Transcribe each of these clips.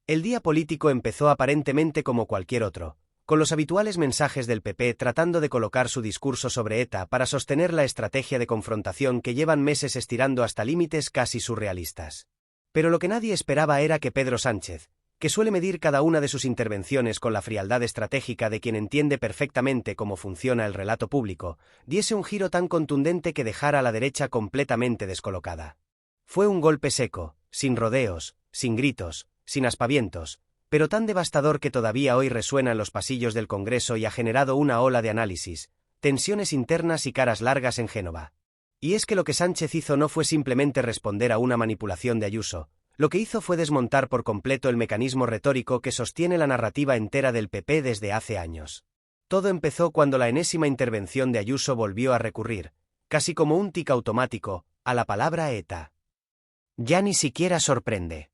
El día político empezó aparentemente como cualquier otro, con los habituales mensajes del PP tratando de colocar su discurso sobre ETA para sostener la estrategia de confrontación que llevan meses estirando hasta límites casi surrealistas. Pero lo que nadie esperaba era que Pedro Sánchez, que suele medir cada una de sus intervenciones con la frialdad estratégica de quien entiende perfectamente cómo funciona el relato público, diese un giro tan contundente que dejara a la derecha completamente descolocada. Fue un golpe seco, sin rodeos, sin gritos, sin aspavientos, pero tan devastador que todavía hoy resuena en los pasillos del Congreso y ha generado una ola de análisis, tensiones internas y caras largas en Génova. Y es que lo que Sánchez hizo no fue simplemente responder a una manipulación de Ayuso, lo que hizo fue desmontar por completo el mecanismo retórico que sostiene la narrativa entera del PP desde hace años. Todo empezó cuando la enésima intervención de Ayuso volvió a recurrir, casi como un tic automático, a la palabra ETA. Ya ni siquiera sorprende.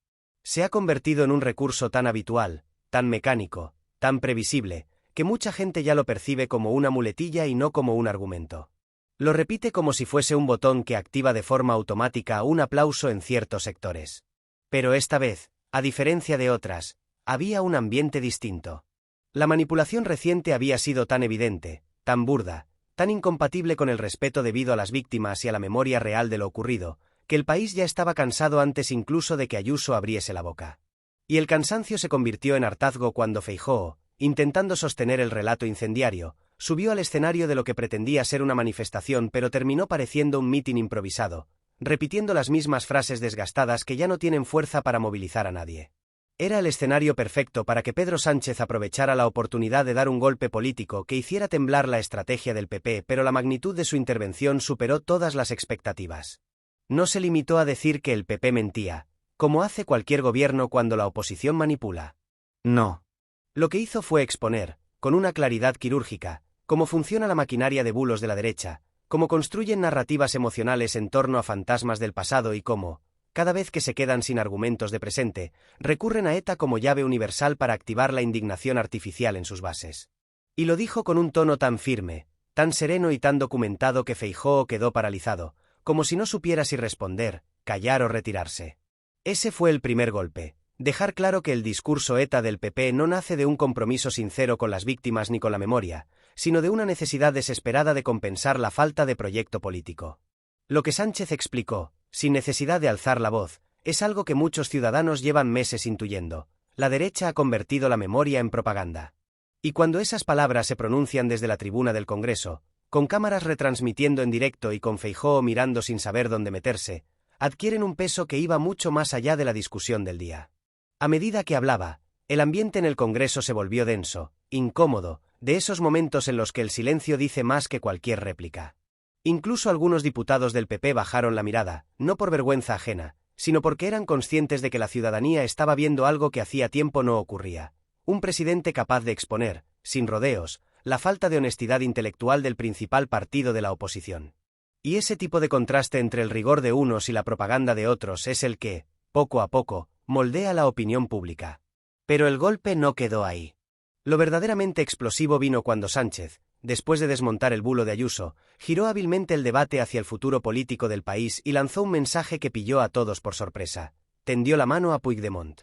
Se ha convertido en un recurso tan habitual, tan mecánico, tan previsible, que mucha gente ya lo percibe como una muletilla y no como un argumento. Lo repite como si fuese un botón que activa de forma automática un aplauso en ciertos sectores. Pero esta vez, a diferencia de otras, había un ambiente distinto. La manipulación reciente había sido tan evidente, tan burda, tan incompatible con el respeto debido a las víctimas y a la memoria real de lo ocurrido, que el país ya estaba cansado antes incluso de que Ayuso abriese la boca. Y el cansancio se convirtió en hartazgo cuando Feijóo, intentando sostener el relato incendiario, subió al escenario de lo que pretendía ser una manifestación pero terminó pareciendo un mitin improvisado, repitiendo las mismas frases desgastadas que ya no tienen fuerza para movilizar a nadie. Era el escenario perfecto para que Pedro Sánchez aprovechara la oportunidad de dar un golpe político que hiciera temblar la estrategia del PP, pero la magnitud de su intervención superó todas las expectativas. No se limitó a decir que el PP mentía, como hace cualquier gobierno cuando la oposición manipula. No. Lo que hizo fue exponer, con una claridad quirúrgica, cómo funciona la maquinaria de bulos de la derecha, cómo construyen narrativas emocionales en torno a fantasmas del pasado y cómo, cada vez que se quedan sin argumentos de presente, recurren a ETA como llave universal para activar la indignación artificial en sus bases. Y lo dijo con un tono tan firme, tan sereno y tan documentado que Feijóo quedó paralizado, como si no supiera si responder, callar o retirarse. Ese fue el primer golpe, dejar claro que el discurso ETA del PP no nace de un compromiso sincero con las víctimas ni con la memoria, sino de una necesidad desesperada de compensar la falta de proyecto político. Lo que Sánchez explicó, sin necesidad de alzar la voz, es algo que muchos ciudadanos llevan meses intuyendo: la derecha ha convertido la memoria en propaganda. Y cuando esas palabras se pronuncian desde la tribuna del Congreso, con cámaras retransmitiendo en directo y con Feijóo mirando sin saber dónde meterse, adquieren un peso que iba mucho más allá de la discusión del día. A medida que hablaba, el ambiente en el Congreso se volvió denso, incómodo, de esos momentos en los que el silencio dice más que cualquier réplica. Incluso algunos diputados del PP bajaron la mirada, no por vergüenza ajena, sino porque eran conscientes de que la ciudadanía estaba viendo algo que hacía tiempo no ocurría: un presidente capaz de exponer, sin rodeos, la falta de honestidad intelectual del principal partido de la oposición. Y ese tipo de contraste entre el rigor de unos y la propaganda de otros es el que, poco a poco, moldea la opinión pública. Pero el golpe no quedó ahí. Lo verdaderamente explosivo vino cuando Sánchez, después de desmontar el bulo de Ayuso, giró hábilmente el debate hacia el futuro político del país y lanzó un mensaje que pilló a todos por sorpresa: tendió la mano a Puigdemont.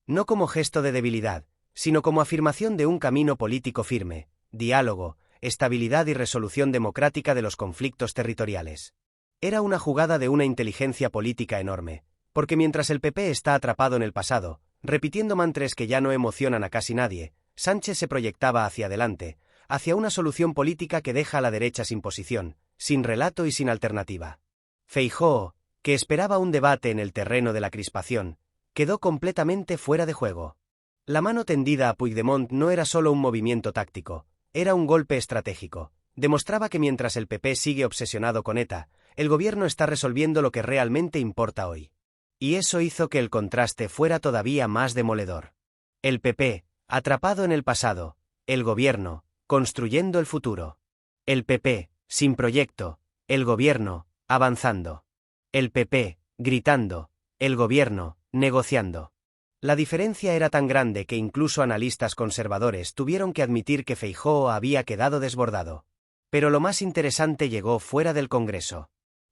No como gesto de debilidad, sino como afirmación de un camino político firme, diálogo, estabilidad y resolución democrática de los conflictos territoriales. Era una jugada de una inteligencia política enorme, porque mientras el PP está atrapado en el pasado, repitiendo mantras que ya no emocionan a casi nadie, Sánchez se proyectaba hacia adelante, hacia una solución política que deja a la derecha sin posición, sin relato y sin alternativa. Feijóo, que esperaba un debate en el terreno de la crispación, quedó completamente fuera de juego. La mano tendida a Puigdemont no era solo un movimiento táctico, era un golpe estratégico. Demostraba que mientras el PP sigue obsesionado con ETA, el gobierno está resolviendo lo que realmente importa hoy. Y eso hizo que el contraste fuera todavía más demoledor. El PP, atrapado en el pasado; el gobierno, construyendo el futuro. El PP, sin proyecto; el gobierno, avanzando. El PP, gritando; el gobierno, negociando. La diferencia era tan grande que incluso analistas conservadores tuvieron que admitir que Feijóo había quedado desbordado. Pero lo más interesante llegó fuera del Congreso.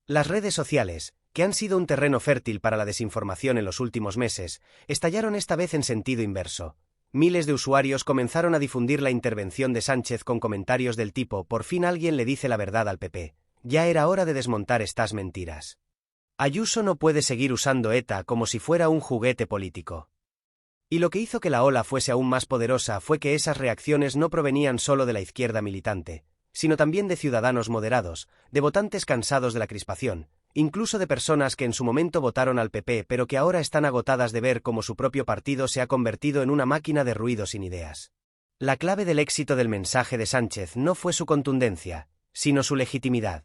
Las redes sociales, que han sido un terreno fértil para la desinformación en los últimos meses, estallaron esta vez en sentido inverso. Miles de usuarios comenzaron a difundir la intervención de Sánchez con comentarios del tipo: por fin alguien le dice la verdad al PP. Ya era hora de desmontar estas mentiras. Ayuso no puede seguir usando ETA como si fuera un juguete político. Y lo que hizo que la ola fuese aún más poderosa fue que esas reacciones no provenían solo de la izquierda militante, sino también de ciudadanos moderados, de votantes cansados de la crispación, incluso de personas que en su momento votaron al PP pero que ahora están agotadas de ver cómo su propio partido se ha convertido en una máquina de ruido sin ideas. La clave del éxito del mensaje de Sánchez no fue su contundencia, sino su legitimidad.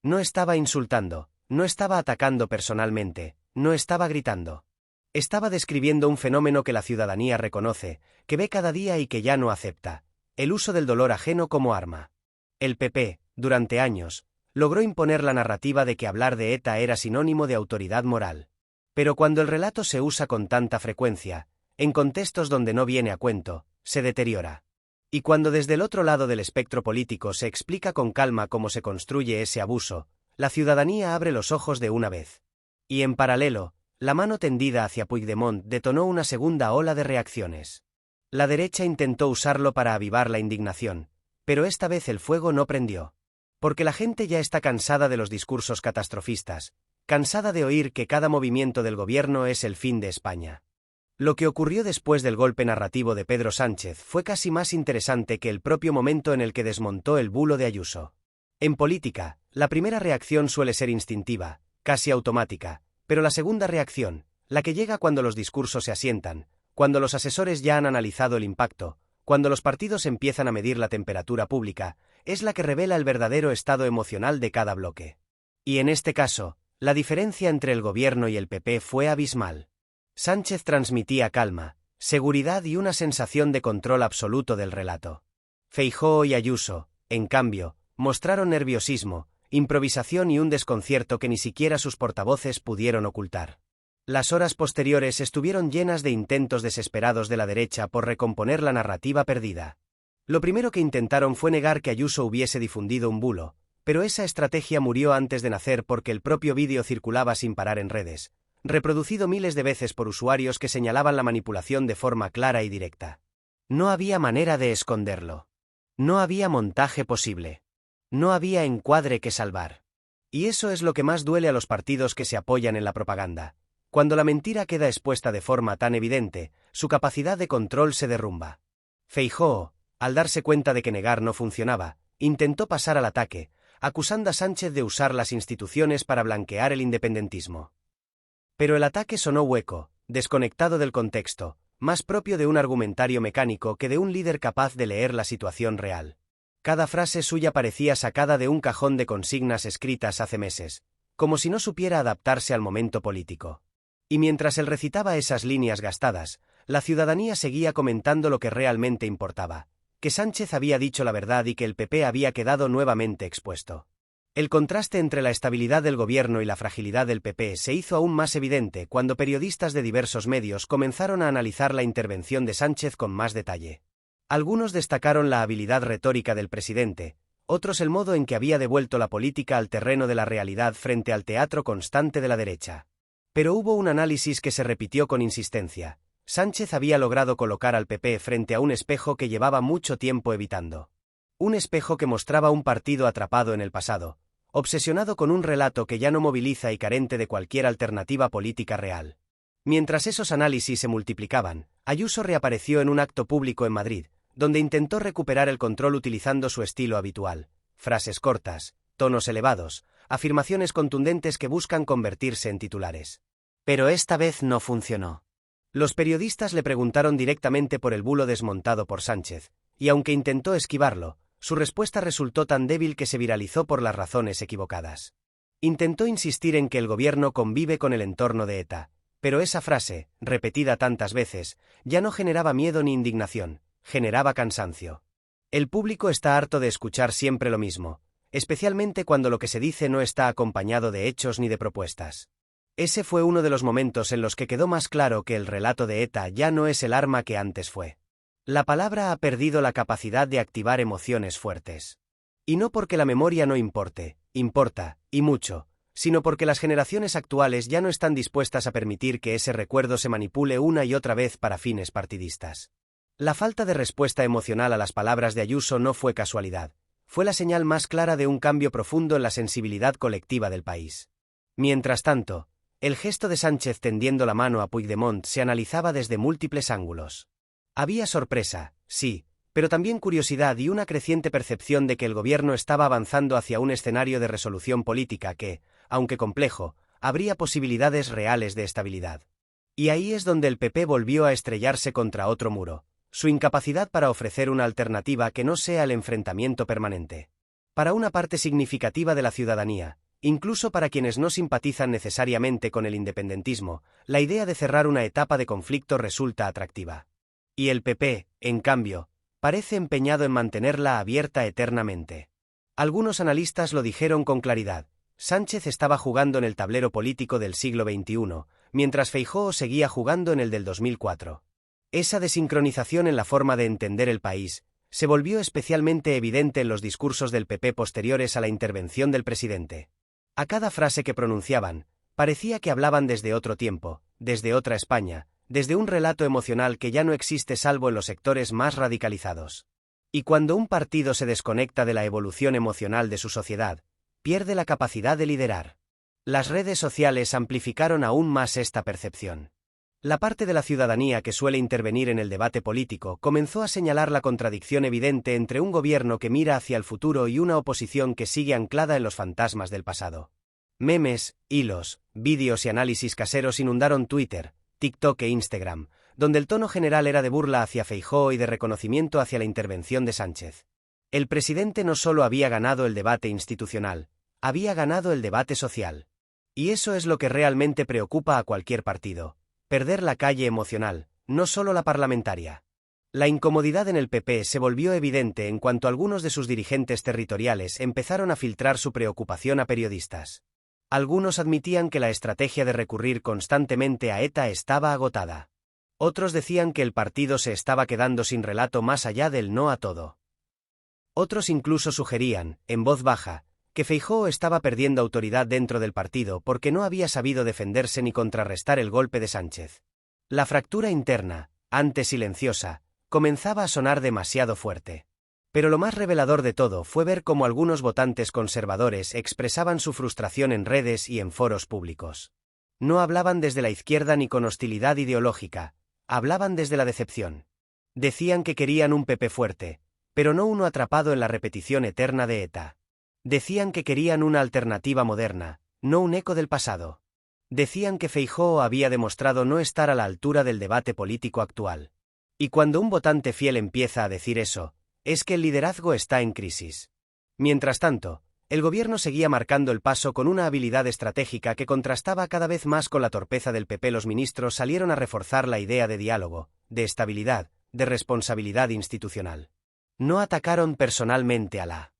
No estaba insultando, no estaba atacando personalmente, no estaba gritando. Estaba describiendo un fenómeno que la ciudadanía reconoce, que ve cada día y que ya no acepta: el uso del dolor ajeno como arma. El PP, durante años, logró imponer la narrativa de que hablar de ETA era sinónimo de autoridad moral. Pero cuando el relato se usa con tanta frecuencia, en contextos donde no viene a cuento, se deteriora. Y cuando desde el otro lado del espectro político se explica con calma cómo se construye ese abuso, la ciudadanía abre los ojos de una vez. Y en paralelo, la mano tendida hacia Puigdemont detonó una segunda ola de reacciones. La derecha intentó usarlo para avivar la indignación, pero esta vez el fuego no prendió. Porque la gente ya está cansada de los discursos catastrofistas, cansada de oír que cada movimiento del gobierno es el fin de España. Lo que ocurrió después del golpe narrativo de Pedro Sánchez fue casi más interesante que el propio momento en el que desmontó el bulo de Ayuso. En política, la primera reacción suele ser instintiva, casi automática, pero la segunda reacción, la que llega cuando los discursos se asientan, cuando los asesores ya han analizado el impacto, cuando los partidos empiezan a medir la temperatura pública, es la que revela el verdadero estado emocional de cada bloque. Y en este caso, la diferencia entre el gobierno y el PP fue abismal. Sánchez transmitía calma, seguridad y una sensación de control absoluto del relato. Feijóo y Ayuso, en cambio, mostraron nerviosismo, improvisación y un desconcierto que ni siquiera sus portavoces pudieron ocultar. Las horas posteriores estuvieron llenas de intentos desesperados de la derecha por recomponer la narrativa perdida. Lo primero que intentaron fue negar que Ayuso hubiese difundido un bulo, pero esa estrategia murió antes de nacer porque el propio vídeo circulaba sin parar en redes, reproducido miles de veces por usuarios que señalaban la manipulación de forma clara y directa. No había manera de esconderlo. No había montaje posible. No había encuadre que salvar. Y eso es lo que más duele a los partidos que se apoyan en la propaganda. Cuando la mentira queda expuesta de forma tan evidente, su capacidad de control se derrumba. Feijóo, al darse cuenta de que negar no funcionaba, intentó pasar al ataque, acusando a Sánchez de usar las instituciones para blanquear el independentismo. Pero el ataque sonó hueco, desconectado del contexto, más propio de un argumentario mecánico que de un líder capaz de leer la situación real. Cada frase suya parecía sacada de un cajón de consignas escritas hace meses, como si no supiera adaptarse al momento político. Y mientras él recitaba esas líneas gastadas, la ciudadanía seguía comentando lo que realmente importaba: que Sánchez había dicho la verdad y que el PP había quedado nuevamente expuesto. El contraste entre la estabilidad del gobierno y la fragilidad del PP se hizo aún más evidente cuando periodistas de diversos medios comenzaron a analizar la intervención de Sánchez con más detalle. Algunos destacaron la habilidad retórica del presidente, otros el modo en que había devuelto la política al terreno de la realidad frente al teatro constante de la derecha. Pero hubo un análisis que se repitió con insistencia: Sánchez había logrado colocar al PP frente a un espejo que llevaba mucho tiempo evitando. Un espejo que mostraba un partido atrapado en el pasado, obsesionado con un relato que ya no moviliza y carente de cualquier alternativa política real. Mientras esos análisis se multiplicaban, Ayuso reapareció en un acto público en Madrid, donde intentó recuperar el control utilizando su estilo habitual: frases cortas, tonos elevados, afirmaciones contundentes que buscan convertirse en titulares. Pero esta vez no funcionó. Los periodistas le preguntaron directamente por el bulo desmontado por Sánchez, y aunque intentó esquivarlo, su respuesta resultó tan débil que se viralizó por las razones equivocadas. Intentó insistir en que el gobierno convive con el entorno de ETA, pero esa frase, repetida tantas veces, ya no generaba miedo ni indignación, generaba cansancio. El público está harto de escuchar siempre lo mismo, especialmente cuando lo que se dice no está acompañado de hechos ni de propuestas. Ese fue uno de los momentos en los que quedó más claro que el relato de ETA ya no es el arma que antes fue. La palabra ha perdido la capacidad de activar emociones fuertes. Y no porque la memoria no importe, importa, y mucho. sino porque las generaciones actuales ya no están dispuestas a permitir que ese recuerdo se manipule una y otra vez para fines partidistas. La falta de respuesta emocional a las palabras de Ayuso no fue casualidad, fue la señal más clara de un cambio profundo en la sensibilidad colectiva del país. Mientras tanto, el gesto de Sánchez tendiendo la mano a Puigdemont se analizaba desde múltiples ángulos. Había sorpresa, sí, pero también curiosidad y una creciente percepción de que el gobierno estaba avanzando hacia un escenario de resolución política que, aunque complejo, habría posibilidades reales de estabilidad. Y ahí es donde el PP volvió a estrellarse contra otro muro, su incapacidad para ofrecer una alternativa que no sea el enfrentamiento permanente. Para una parte significativa de la ciudadanía, incluso para quienes no simpatizan necesariamente con el independentismo, la idea de cerrar una etapa de conflicto resulta atractiva. Y el PP, en cambio, parece empeñado en mantenerla abierta eternamente. Algunos analistas lo dijeron con claridad: Sánchez estaba jugando en el tablero político del siglo XXI, mientras Feijóo seguía jugando en el del 2004. Esa desincronización en la forma de entender el país se volvió especialmente evidente en los discursos del PP posteriores a la intervención del presidente. A cada frase que pronunciaban, parecía que hablaban desde otro tiempo, desde otra España, desde un relato emocional que ya no existe salvo en los sectores más radicalizados. Y cuando un partido se desconecta de la evolución emocional de su sociedad, pierde la capacidad de liderar. Las redes sociales amplificaron aún más esta percepción. La parte de la ciudadanía que suele intervenir en el debate político comenzó a señalar la contradicción evidente entre un gobierno que mira hacia el futuro y una oposición que sigue anclada en los fantasmas del pasado. Memes, hilos, vídeos y análisis caseros inundaron Twitter, TikTok e Instagram, donde el tono general era de burla hacia Feijóo y de reconocimiento hacia la intervención de Sánchez. El presidente no solo había ganado el debate institucional, había ganado el debate social. Y eso es lo que realmente preocupa a cualquier partido: perder la calle emocional, no solo la parlamentaria. La incomodidad en el PP se volvió evidente en cuanto algunos de sus dirigentes territoriales empezaron a filtrar su preocupación a periodistas. Algunos admitían que la estrategia de recurrir constantemente a ETA estaba agotada. Otros decían que el partido se estaba quedando sin relato más allá del no a todo. Otros incluso sugerían, en voz baja, que Feijóo estaba perdiendo autoridad dentro del partido porque no había sabido defenderse ni contrarrestar el golpe de Sánchez. La fractura interna, antes silenciosa, comenzaba a sonar demasiado fuerte. Pero lo más revelador de todo fue ver cómo algunos votantes conservadores expresaban su frustración en redes y en foros públicos. No hablaban desde la izquierda ni con hostilidad ideológica, hablaban desde la decepción. Decían que querían un PP fuerte, pero no uno atrapado en la repetición eterna de ETA. Decían que querían una alternativa moderna, no un eco del pasado. Decían que Feijóo había demostrado no estar a la altura del debate político actual. Y cuando un votante fiel empieza a decir eso, es que el liderazgo está en crisis. Mientras tanto, el gobierno seguía marcando el paso con una habilidad estratégica que contrastaba cada vez más con la torpeza del PP. Los ministros salieron a reforzar la idea de diálogo, de estabilidad, de responsabilidad institucional. No atacaron personalmente a la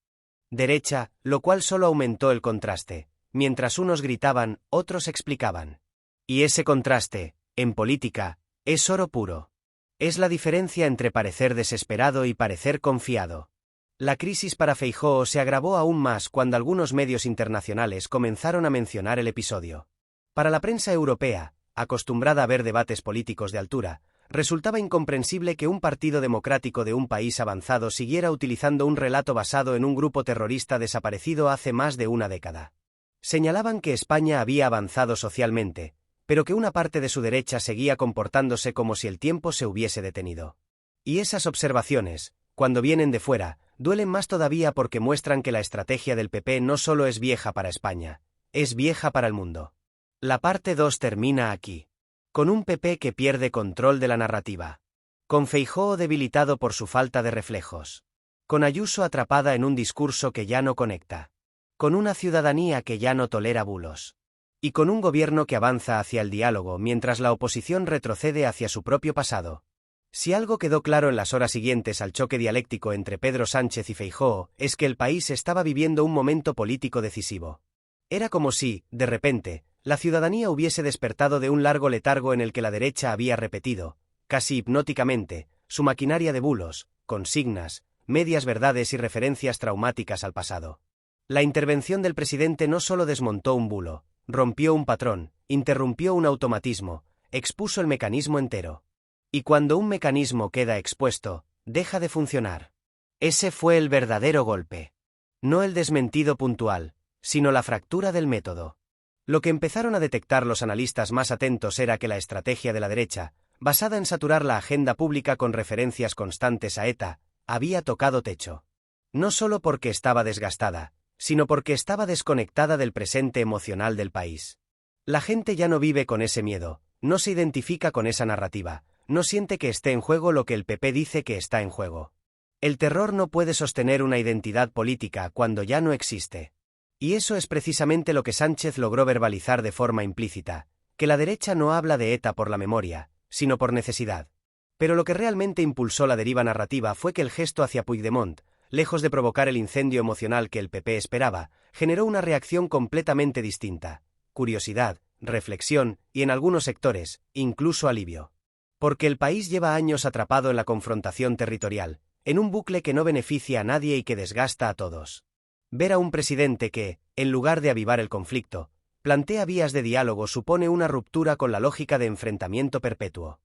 derecha, lo cual solo aumentó el contraste. Mientras unos gritaban, otros explicaban. Y ese contraste, en política, es oro puro. Es la diferencia entre parecer desesperado y parecer confiado. La crisis para Feijóo se agravó aún más cuando algunos medios internacionales comenzaron a mencionar el episodio. Para la prensa europea, acostumbrada a ver debates políticos de altura, resultaba incomprensible que un partido democrático de un país avanzado siguiera utilizando un relato basado en un grupo terrorista desaparecido hace más de una década. Señalaban que España había avanzado socialmente, pero que una parte de su derecha seguía comportándose como si el tiempo se hubiese detenido. Y esas observaciones, cuando vienen de fuera, duelen más todavía porque muestran que la estrategia del PP no solo es vieja para España, es vieja para el mundo. La parte 2 termina aquí. Con un PP que pierde control de la narrativa. Con Feijóo debilitado por su falta de reflejos. Con Ayuso atrapada en un discurso que ya no conecta. Con una ciudadanía que ya no tolera bulos. Y con un gobierno que avanza hacia el diálogo mientras la oposición retrocede hacia su propio pasado. Si algo quedó claro en las horas siguientes al choque dialéctico entre Pedro Sánchez y Feijóo, es que el país estaba viviendo un momento político decisivo. Era como si, de repente, la ciudadanía hubiese despertado de un largo letargo en el que la derecha había repetido, casi hipnóticamente, su maquinaria de bulos, consignas, medias verdades y referencias traumáticas al pasado. La intervención del presidente no solo desmontó un bulo, rompió un patrón, interrumpió un automatismo, expuso el mecanismo entero. Y cuando un mecanismo queda expuesto, deja de funcionar. Ese fue el verdadero golpe. No el desmentido puntual, sino la fractura del método. Lo que empezaron a detectar los analistas más atentos era que la estrategia de la derecha, basada en saturar la agenda pública con referencias constantes a ETA, había tocado techo. No solo porque estaba desgastada, sino porque estaba desconectada del presente emocional del país. La gente ya no vive con ese miedo, no se identifica con esa narrativa, no siente que esté en juego lo que el PP dice que está en juego. El terror no puede sostener una identidad política cuando ya no existe. Y eso es precisamente lo que Sánchez logró verbalizar de forma implícita, que la derecha no habla de ETA por la memoria, sino por necesidad. Pero lo que realmente impulsó la deriva narrativa fue que el gesto hacia Puigdemont, lejos de provocar el incendio emocional que el PP esperaba, generó una reacción completamente distinta: curiosidad, reflexión y, en algunos sectores, incluso alivio. Porque el país lleva años atrapado en la confrontación territorial, en un bucle que no beneficia a nadie y que desgasta a todos. Ver a un presidente que, en lugar de avivar el conflicto, plantea vías de diálogo supone una ruptura con la lógica de enfrentamiento perpetuo.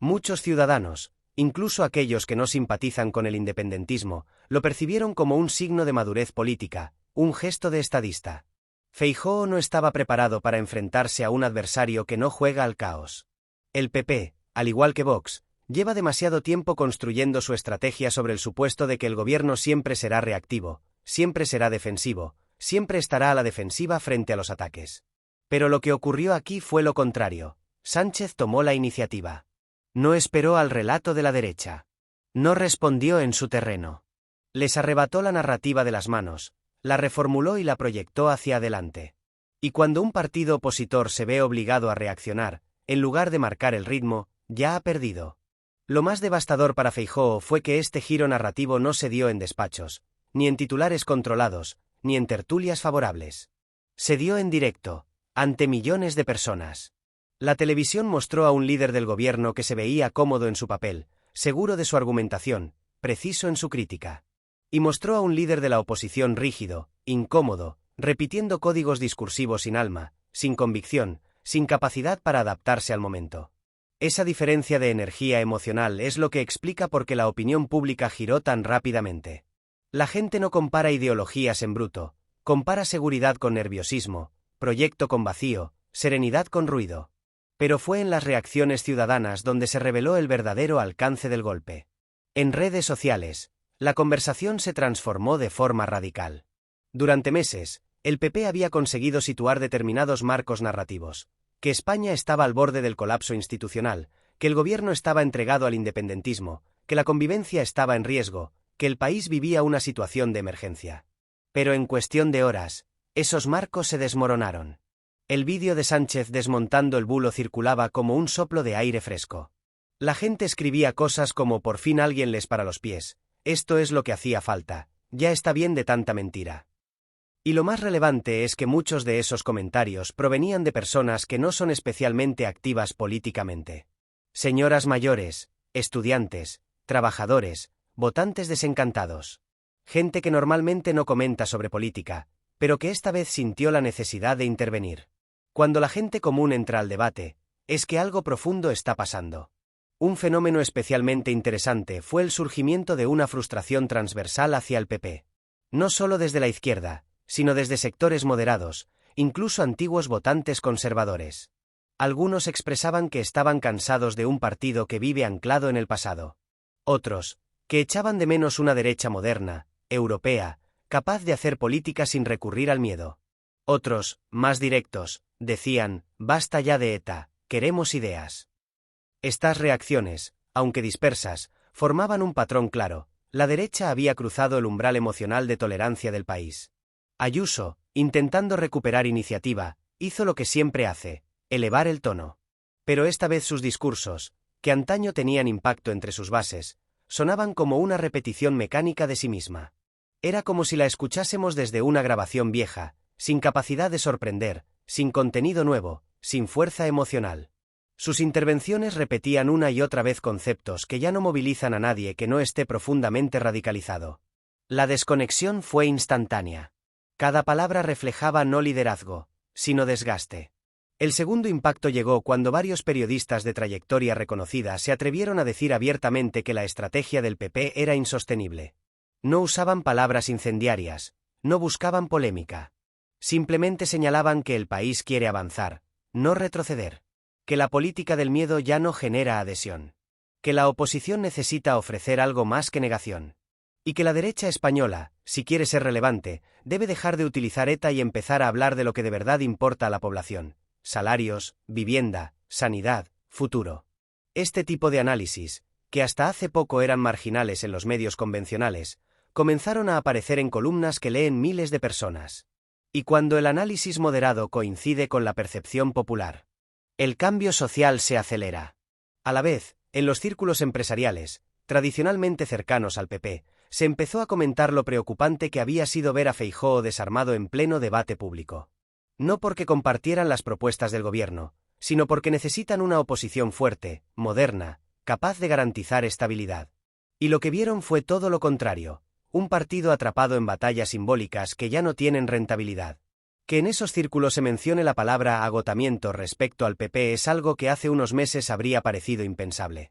Muchos ciudadanos, incluso aquellos que no simpatizan con el independentismo, lo percibieron como un signo de madurez política, un gesto de estadista. Feijóo no estaba preparado para enfrentarse a un adversario que no juega al caos. El PP, al igual que Vox, lleva demasiado tiempo construyendo su estrategia sobre el supuesto de que el gobierno siempre será reactivo, siempre será defensivo, siempre estará a la defensiva frente a los ataques. Pero lo que ocurrió aquí fue lo contrario. Sánchez tomó la iniciativa. No esperó al relato de la derecha. No respondió en su terreno. Les arrebató la narrativa de las manos, la reformuló y la proyectó hacia adelante. Y cuando un partido opositor se ve obligado a reaccionar, en lugar de marcar el ritmo, ya ha perdido. Lo más devastador para Feijóo fue que este giro narrativo no se dio en despachos, ni en titulares controlados, ni en tertulias favorables. Se dio en directo, ante millones de personas. La televisión mostró a un líder del gobierno que se veía cómodo en su papel, seguro de su argumentación, preciso en su crítica. Y mostró a un líder de la oposición rígido, incómodo, repitiendo códigos discursivos sin alma, sin convicción, sin capacidad para adaptarse al momento. Esa diferencia de energía emocional es lo que explica por qué la opinión pública giró tan rápidamente. La gente no compara ideologías en bruto, compara seguridad con nerviosismo, proyecto con vacío, serenidad con ruido. Pero fue en las reacciones ciudadanas donde se reveló el verdadero alcance del golpe. En redes sociales, la conversación se transformó de forma radical. Durante meses, el PP había conseguido situar determinados marcos narrativos: que España estaba al borde del colapso institucional, que el gobierno estaba entregado al independentismo, que la convivencia estaba en riesgo, que el país vivía una situación de emergencia. Pero en cuestión de horas, esos marcos se desmoronaron. El vídeo de Sánchez desmontando el bulo circulaba como un soplo de aire fresco. La gente escribía cosas como: por fin alguien les para los pies, esto es lo que hacía falta, ya está bien de tanta mentira. Y lo más relevante es que muchos de esos comentarios provenían de personas que no son especialmente activas políticamente. Señoras mayores, estudiantes, trabajadores, votantes desencantados. Gente que normalmente no comenta sobre política, pero que esta vez sintió la necesidad de intervenir. Cuando la gente común entra al debate, es que algo profundo está pasando. Un fenómeno especialmente interesante fue el surgimiento de una frustración transversal hacia el PP. No solo desde la izquierda, sino desde sectores moderados, incluso antiguos votantes conservadores. Algunos expresaban que estaban cansados de un partido que vive anclado en el pasado. Otros, que echaban de menos una derecha moderna, europea, capaz de hacer política sin recurrir al miedo. Otros, más directos, decían: basta ya de ETA, queremos ideas. Estas reacciones, aunque dispersas, formaban un patrón claro: la derecha había cruzado el umbral emocional de tolerancia del país. Ayuso, intentando recuperar iniciativa, hizo lo que siempre hace: elevar el tono. Pero esta vez sus discursos, que antaño tenían impacto entre sus bases, sonaban como una repetición mecánica de sí misma. Era como si la escuchásemos desde una grabación vieja, sin capacidad de sorprender, sin contenido nuevo, sin fuerza emocional. Sus intervenciones repetían una y otra vez conceptos que ya no movilizan a nadie que no esté profundamente radicalizado. La desconexión fue instantánea. Cada palabra reflejaba no liderazgo, sino desgaste. El segundo impacto llegó cuando varios periodistas de trayectoria reconocida se atrevieron a decir abiertamente que la estrategia del PP era insostenible. No usaban palabras incendiarias, no buscaban polémica. Simplemente señalaban que el país quiere avanzar, no retroceder. Que la política del miedo ya no genera adhesión. Que la oposición necesita ofrecer algo más que negación. Y que la derecha española, si quiere ser relevante, debe dejar de utilizar ETA y empezar a hablar de lo que de verdad importa a la población: salarios, vivienda, sanidad, futuro. Este tipo de análisis, que hasta hace poco eran marginales en los medios convencionales, comenzaron a aparecer en columnas que leen miles de personas. Y cuando el análisis moderado coincide con la percepción popular, el cambio social se acelera. A la vez, en los círculos empresariales, tradicionalmente cercanos al PP, se empezó a comentar lo preocupante que había sido ver a Feijóo desarmado en pleno debate público. No porque compartieran las propuestas del gobierno, sino porque necesitan una oposición fuerte, moderna, capaz de garantizar estabilidad. Y lo que vieron fue todo lo contrario: un partido atrapado en batallas simbólicas que ya no tienen rentabilidad. Que en esos círculos se mencione la palabra agotamiento respecto al PP es algo que hace unos meses habría parecido impensable.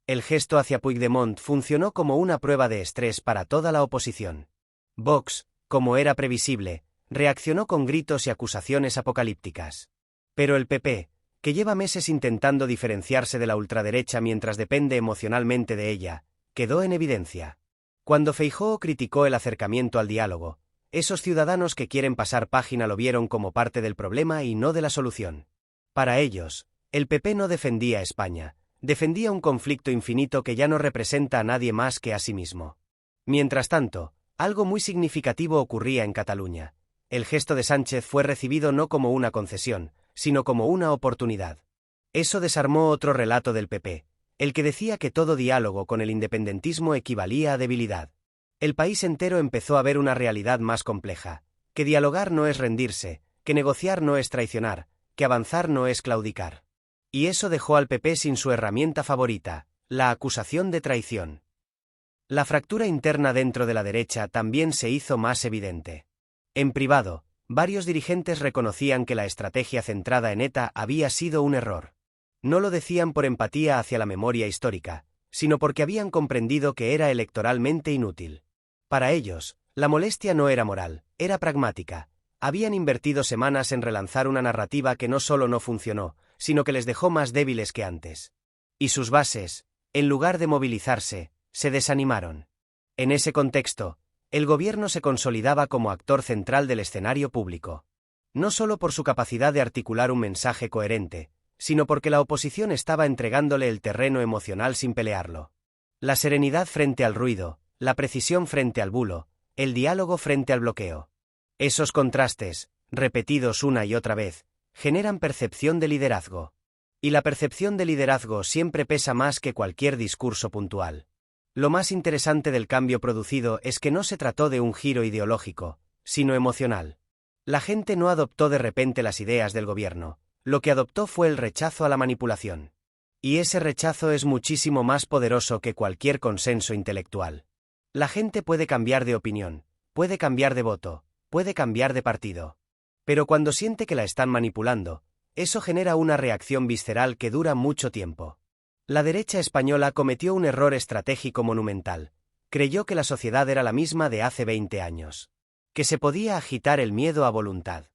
El gesto hacia Puigdemont funcionó como una prueba de estrés para toda la oposición. Vox, como era previsible, reaccionó con gritos y acusaciones apocalípticas. Pero el PP, que lleva meses intentando diferenciarse de la ultraderecha mientras depende emocionalmente de ella, quedó en evidencia. Cuando Feijóo criticó el acercamiento al diálogo, esos ciudadanos que quieren pasar página lo vieron como parte del problema y no de la solución. Para ellos, el PP no defendía a España, defendía un conflicto infinito que ya no representa a nadie más que a sí mismo. Mientras tanto, algo muy significativo ocurría en Cataluña. El gesto de Sánchez fue recibido no como una concesión, sino como una oportunidad. Eso desarmó otro relato del PP, el que decía que todo diálogo con el independentismo equivalía a debilidad. El país entero empezó a ver una realidad más compleja: que dialogar no es rendirse, que negociar no es traicionar, que avanzar no es claudicar. Y eso dejó al PP sin su herramienta favorita, la acusación de traición. La fractura interna dentro de la derecha también se hizo más evidente. En privado, varios dirigentes reconocían que la estrategia centrada en ETA había sido un error. No lo decían por empatía hacia la memoria histórica, sino porque habían comprendido que era electoralmente inútil. Para ellos, la molestia no era moral, era pragmática. Habían invertido semanas en relanzar una narrativa que no solo no funcionó, sino que les dejó más débiles que antes. Y sus bases, en lugar de movilizarse, se desanimaron. En ese contexto, el gobierno se consolidaba como actor central del escenario público. No solo por su capacidad de articular un mensaje coherente, sino porque la oposición estaba entregándole el terreno emocional sin pelearlo. La serenidad frente al ruido, la precisión frente al bulo, el diálogo frente al bloqueo. Esos contrastes, repetidos una y otra vez, generan percepción de liderazgo. Y la percepción de liderazgo siempre pesa más que cualquier discurso puntual. Lo más interesante del cambio producido es que no se trató de un giro ideológico, sino emocional. La gente no adoptó de repente las ideas del gobierno, lo que adoptó fue el rechazo a la manipulación. Y ese rechazo es muchísimo más poderoso que cualquier consenso intelectual. La gente puede cambiar de opinión, puede cambiar de voto, puede cambiar de partido. Pero cuando siente que la están manipulando, eso genera una reacción visceral que dura mucho tiempo. La derecha española cometió un error estratégico monumental. Creyó que la sociedad era la misma de hace 20 años. Que se podía agitar el miedo a voluntad.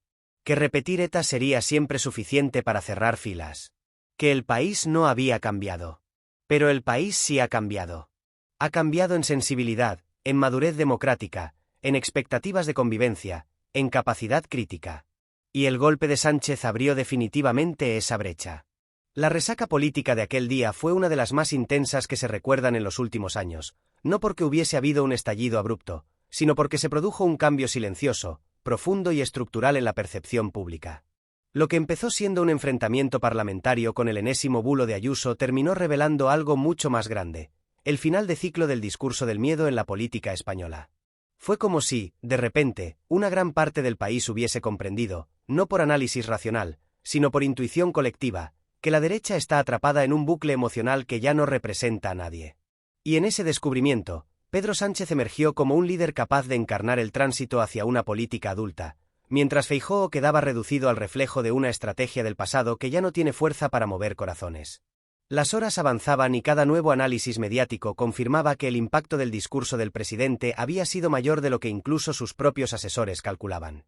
Que repetir ETA sería siempre suficiente para cerrar filas. Que el país no había cambiado. Pero el país sí ha cambiado. Ha cambiado en sensibilidad, en madurez democrática, en expectativas de convivencia, en capacidad crítica. Y el golpe de Sánchez abrió definitivamente esa brecha. La resaca política de aquel día fue una de las más intensas que se recuerdan en los últimos años, no porque hubiese habido un estallido abrupto, sino porque se produjo un cambio silencioso, profundo y estructural en la percepción pública. Lo que empezó siendo un enfrentamiento parlamentario con el enésimo bulo de Ayuso terminó revelando algo mucho más grande: el final de ciclo del discurso del miedo en la política española. Fue como si, de repente, una gran parte del país hubiese comprendido, no por análisis racional, sino por intuición colectiva, que la derecha está atrapada en un bucle emocional que ya no representa a nadie. Y en ese descubrimiento, Pedro Sánchez emergió como un líder capaz de encarnar el tránsito hacia una política adulta, mientras Feijóo quedaba reducido al reflejo de una estrategia del pasado que ya no tiene fuerza para mover corazones. Las horas avanzaban y cada nuevo análisis mediático confirmaba que el impacto del discurso del presidente había sido mayor de lo que incluso sus propios asesores calculaban.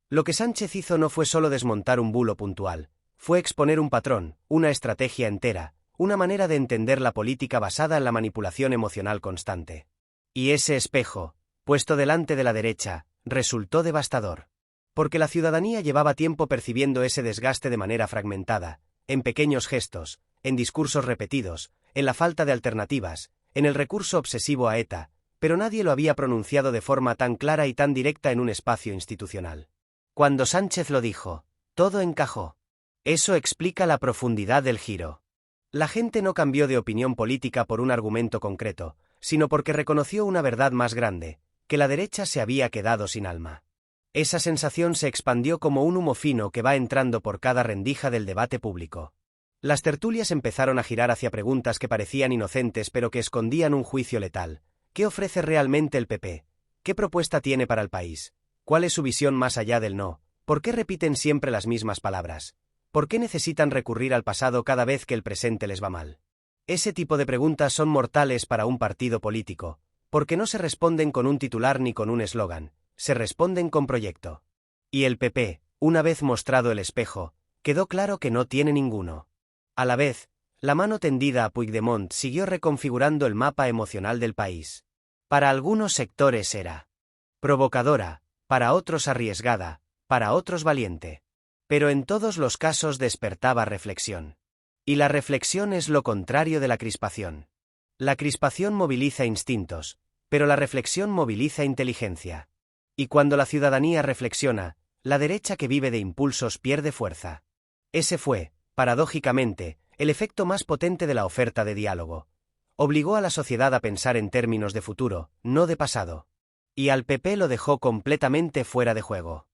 Lo que Sánchez hizo no fue solo desmontar un bulo puntual, fue exponer un patrón, una estrategia entera, una manera de entender la política basada en la manipulación emocional constante. Y ese espejo, puesto delante de la derecha, resultó devastador. Porque la ciudadanía llevaba tiempo percibiendo ese desgaste de manera fragmentada, en pequeños gestos, en discursos repetidos, en la falta de alternativas, en el recurso obsesivo a ETA, pero nadie lo había pronunciado de forma tan clara y tan directa en un espacio institucional. Cuando Sánchez lo dijo, todo encajó. Eso explica la profundidad del giro. La gente no cambió de opinión política por un argumento concreto, sino porque reconoció una verdad más grande, que la derecha se había quedado sin alma. Esa sensación se expandió como un humo fino que va entrando por cada rendija del debate público. Las tertulias empezaron a girar hacia preguntas que parecían inocentes pero que escondían un juicio letal. ¿Qué ofrece realmente el PP? ¿Qué propuesta tiene para el país? ¿Cuál es su visión más allá del no? ¿Por qué repiten siempre las mismas palabras? ¿Por qué necesitan recurrir al pasado cada vez que el presente les va mal? Ese tipo de preguntas son mortales para un partido político, porque no se responden con un titular ni con un eslogan, se responden con proyecto. Y el PP, una vez mostrado el espejo, quedó claro que no tiene ninguno. A la vez, la mano tendida a Puigdemont siguió reconfigurando el mapa emocional del país. Para algunos sectores era provocadora, para otros arriesgada, para otros valiente. Pero en todos los casos despertaba reflexión. Y la reflexión es lo contrario de la crispación. La crispación moviliza instintos, pero la reflexión moviliza inteligencia. Y cuando la ciudadanía reflexiona, la derecha que vive de impulsos pierde fuerza. Ese fue, paradójicamente, el efecto más potente de la oferta de diálogo. Obligó a la sociedad a pensar en términos de futuro, no de pasado. Y al PP lo dejó completamente fuera de juego.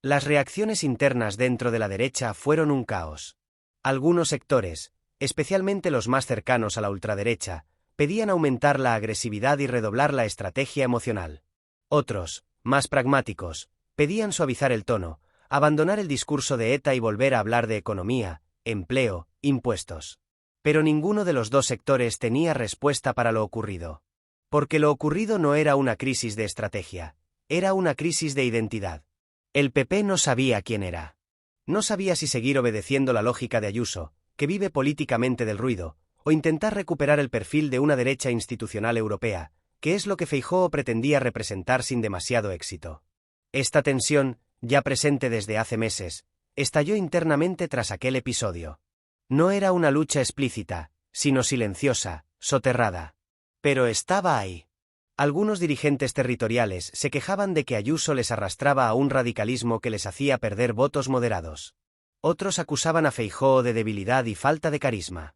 Las reacciones internas dentro de la derecha fueron un caos. Algunos sectores, especialmente los más cercanos a la ultraderecha, pedían aumentar la agresividad y redoblar la estrategia emocional. Otros, más pragmáticos, pedían suavizar el tono, abandonar el discurso de ETA y volver a hablar de economía, empleo, impuestos. Pero ninguno de los dos sectores tenía respuesta para lo ocurrido. Porque lo ocurrido no era una crisis de estrategia, era una crisis de identidad. El PP no sabía quién era. No sabía si seguir obedeciendo la lógica de Ayuso, que vive políticamente del ruido, o intentar recuperar el perfil de una derecha institucional europea, que es lo que Feijóo pretendía representar sin demasiado éxito. Esta tensión, ya presente desde hace meses, estalló internamente tras aquel episodio. No era una lucha explícita, sino silenciosa, soterrada. Pero estaba ahí. Algunos dirigentes territoriales se quejaban de que Ayuso les arrastraba a un radicalismo que les hacía perder votos moderados. Otros acusaban a Feijóo de debilidad y falta de carisma.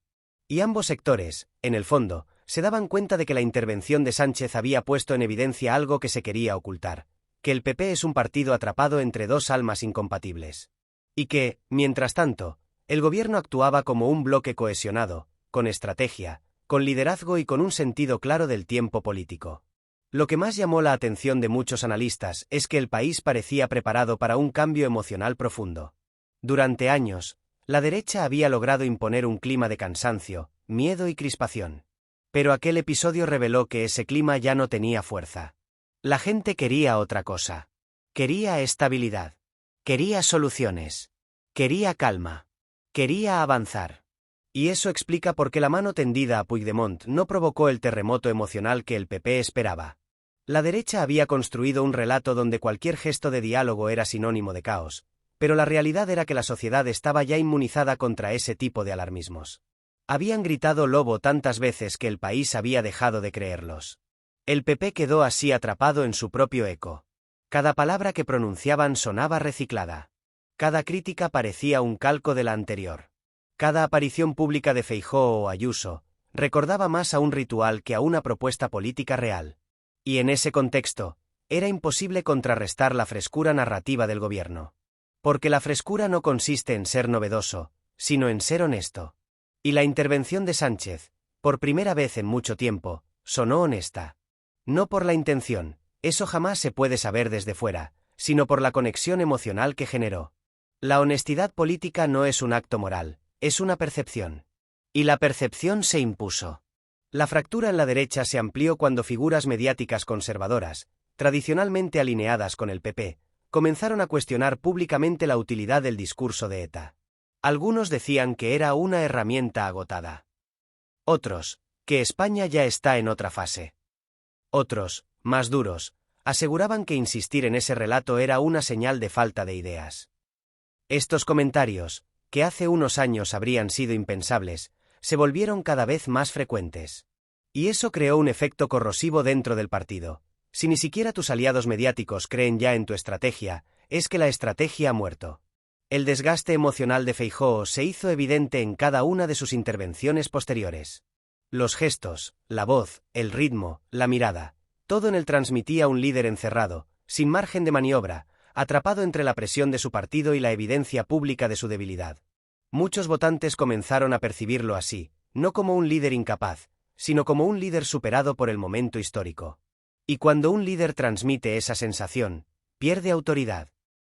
Y ambos sectores, en el fondo, se daban cuenta de que la intervención de Sánchez había puesto en evidencia algo que se quería ocultar, que el PP es un partido atrapado entre dos almas incompatibles. Y que, mientras tanto, el gobierno actuaba como un bloque cohesionado, con estrategia, con liderazgo y con un sentido claro del tiempo político. Lo que más llamó la atención de muchos analistas es que el país parecía preparado para un cambio emocional profundo. Durante años, la derecha había logrado imponer un clima de cansancio, miedo y crispación. Pero aquel episodio reveló que ese clima ya no tenía fuerza. La gente quería otra cosa. Quería estabilidad. Quería soluciones. Quería calma. Quería avanzar. Y eso explica por qué la mano tendida a Puigdemont no provocó el terremoto emocional que el PP esperaba. La derecha había construido un relato donde cualquier gesto de diálogo era sinónimo de caos, pero la realidad era que la sociedad estaba ya inmunizada contra ese tipo de alarmismos. Habían gritado lobo tantas veces que el país había dejado de creerlos. El PP quedó así atrapado en su propio eco. Cada palabra que pronunciaban sonaba reciclada. Cada crítica parecía un calco de la anterior. Cada aparición pública de Feijóo o Ayuso recordaba más a un ritual que a una propuesta política real. Y en ese contexto, era imposible contrarrestar la frescura narrativa del gobierno. Porque la frescura no consiste en ser novedoso, sino en ser honesto. Y la intervención de Sánchez, por primera vez en mucho tiempo, sonó honesta. No por la intención, eso jamás se puede saber desde fuera, sino por la conexión emocional que generó. La honestidad política no es un acto moral, es una percepción. Y la percepción se impuso. La fractura en la derecha se amplió cuando figuras mediáticas conservadoras, tradicionalmente alineadas con el PP, comenzaron a cuestionar públicamente la utilidad del discurso de ETA. Algunos decían que era una herramienta agotada. Otros, que España ya está en otra fase. Otros, más duros, aseguraban que insistir en ese relato era una señal de falta de ideas. Estos comentarios, que hace unos años habrían sido impensables, se volvieron cada vez más frecuentes. Y eso creó un efecto corrosivo dentro del partido. Si ni siquiera tus aliados mediáticos creen ya en tu estrategia, es que la estrategia ha muerto. El desgaste emocional de Feijóo se hizo evidente en cada una de sus intervenciones posteriores. Los gestos, la voz, el ritmo, la mirada, todo en él transmitía un líder encerrado, sin margen de maniobra, atrapado entre la presión de su partido y la evidencia pública de su debilidad. Muchos votantes comenzaron a percibirlo así, no como un líder incapaz, sino como un líder superado por el momento histórico. Y cuando un líder transmite esa sensación, pierde autoridad.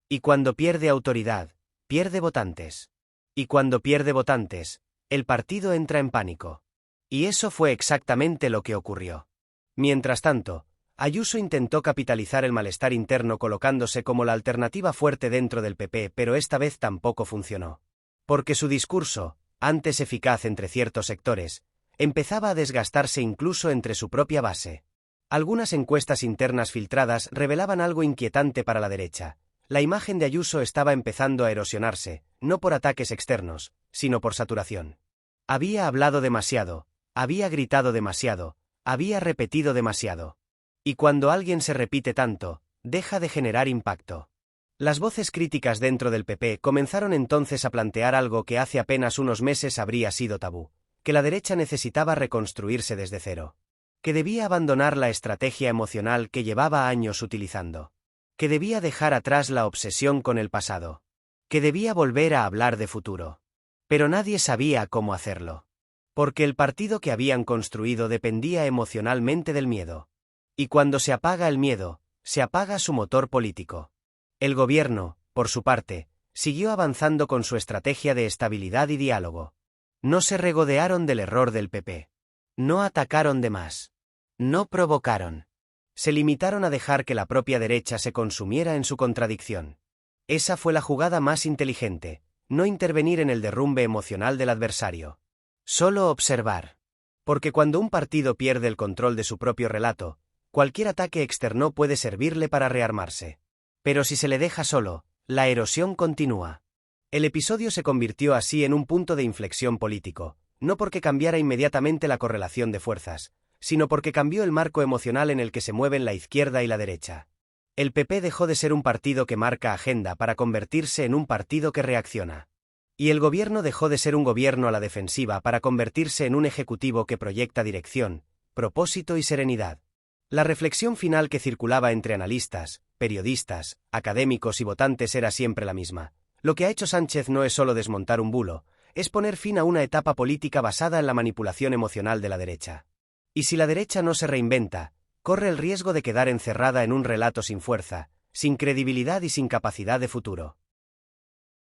Y cuando pierde autoridad, pierde votantes. Y cuando pierde votantes, el partido entra en pánico. Y eso fue exactamente lo que ocurrió. Mientras tanto, Ayuso intentó capitalizar el malestar interno colocándose como la alternativa fuerte dentro del PP, pero esta vez tampoco funcionó. Porque su discurso, antes eficaz entre ciertos sectores, empezaba a desgastarse incluso entre su propia base. Algunas encuestas internas filtradas revelaban algo inquietante para la derecha. La imagen de Ayuso estaba empezando a erosionarse, no por ataques externos, sino por saturación. Había hablado demasiado, había gritado demasiado, había repetido demasiado. Y cuando alguien se repite tanto, deja de generar impacto. Las voces críticas dentro del PP comenzaron entonces a plantear algo que hace apenas unos meses habría sido tabú, que la derecha necesitaba reconstruirse desde cero. Que debía abandonar la estrategia emocional que llevaba años utilizando. Que debía dejar atrás la obsesión con el pasado. Que debía volver a hablar de futuro. Pero nadie sabía cómo hacerlo. Porque el partido que habían construido dependía emocionalmente del miedo. Y cuando se apaga el miedo, se apaga su motor político. El gobierno, por su parte, siguió avanzando con su estrategia de estabilidad y diálogo. No se regodearon del error del PP. No atacaron de más. No provocaron. Se limitaron a dejar que la propia derecha se consumiera en su contradicción. Esa fue la jugada más inteligente, no intervenir en el derrumbe emocional del adversario. Solo observar. Porque cuando un partido pierde el control de su propio relato, cualquier ataque externo puede servirle para rearmarse. Pero si se le deja solo, la erosión continúa. El episodio se convirtió así en un punto de inflexión político, no porque cambiara inmediatamente la correlación de fuerzas, sino porque cambió el marco emocional en el que se mueven la izquierda y la derecha. El PP dejó de ser un partido que marca agenda para convertirse en un partido que reacciona. Y el gobierno dejó de ser un gobierno a la defensiva para convertirse en un ejecutivo que proyecta dirección, propósito y serenidad. La reflexión final que circulaba entre analistas, periodistas, académicos y votantes era siempre la misma. Lo que ha hecho Sánchez no es solo desmontar un bulo, es poner fin a una etapa política basada en la manipulación emocional de la derecha. Y si la derecha no se reinventa, corre el riesgo de quedar encerrada en un relato sin fuerza, sin credibilidad y sin capacidad de futuro.